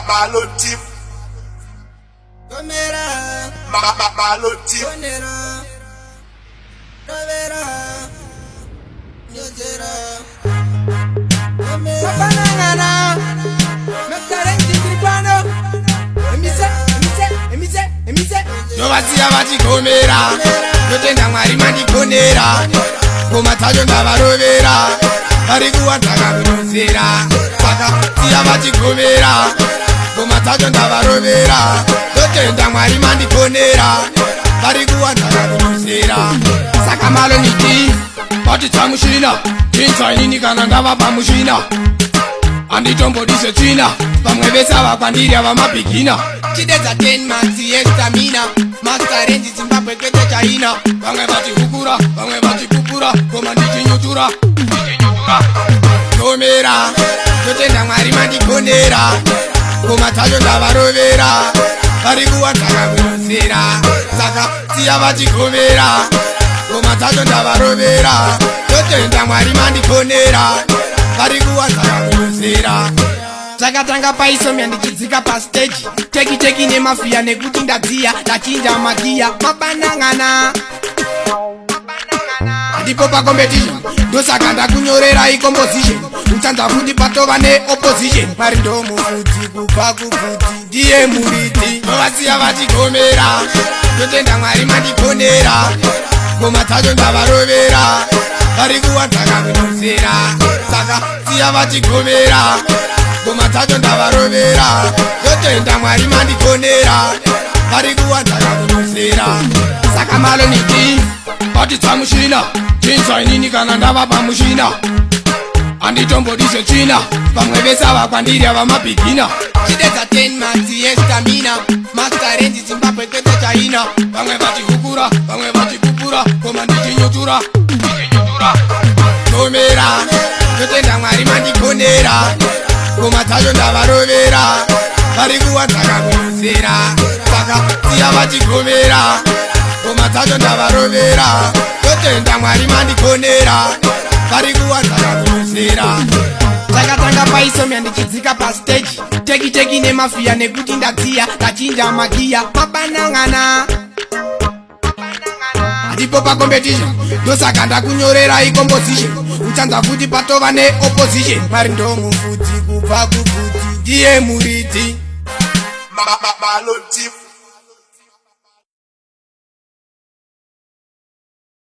Baloti. Comera. Baloti. Conera. Rovera. Nyojera. Comera. Banana. Mekarenji tripano. Emise. Novasiya vachikomera, totenda Mwari mandikonera, ngoma dzacho ndavarovera, vari kuwadzaka kunozera. Vakasiya vachikomera, ngoma dzacho ndavarovera, totenda Mwari mandikonera, vari kuwadzaka kunozera. Saka maloniti vati dzamushina, tinzwainini kana ndava pamushina, handitombodise tsvina, vamwe vese ava kwandiri ava mabhigina. Chidedza 10 months yestamina, master range Zimbabwe kwete China. Vamwe vachihukura, vamwe vachipupura, koma ndichinyutura. Komera, totenda Mwari mandikonera, ngoma dzacho ndavarovera, vari kuwadzaka kunozera. Saka siya vachikomera, ngoma dzacho ndavarovera, totenda Mwari mandikonera, vari kuwadzaka kunozera. Zvakatanga paisomya ndichidzika pastage, teki nemafiya nekuti ndadziya, ndachinja magiya mabanangana. Ndipo pacompetition ndosaka ndakunyorerai composition, muchanza kuti patova neopposition. Pari ndomufudzi kubva kubvudzi, ndiye muriti. Novasiya vachikomera, totenda Mwari mandikonera, ngoma dzacho ndavarovera, vari kuwadzaka kunozera. Saka siya vachikomera, ngoma dzacho ndavarovera, totenda Mwari mandikonera, vari kuwadzaka kunozera. Saka maloniti vati dzamushina, tinzwainini kana ndava pamushina, handitombodise tsvina, vamwe vese ava kwandiri ava mabhigina. Chidedza 10 months yestamina, master range Zimbabwe kwete China. Vamwe vachihukura, vamwe vachipupura, koma ndichinyutura. Komera, totenda Mwari mandikonera, ngoma dzacho ndavarovera, vari kuwadzaka kunozera. Saka siya vachikomera, ngoma dzacho ndavarovera, totenda Mwari mandikonera, vari kuwadzaka kunozera. Zvakatanga paisomya ndichidzika pastage, teki nemafiya nekuti ndadziya, ndachinja magiya mabanangana. Ndipo pacompetition ndosaka ndakunyorerai composition, muchanza kuti patova neopposition. Pari ndomufudzi kubva kubvudzi, ndiye muriti. Baloti.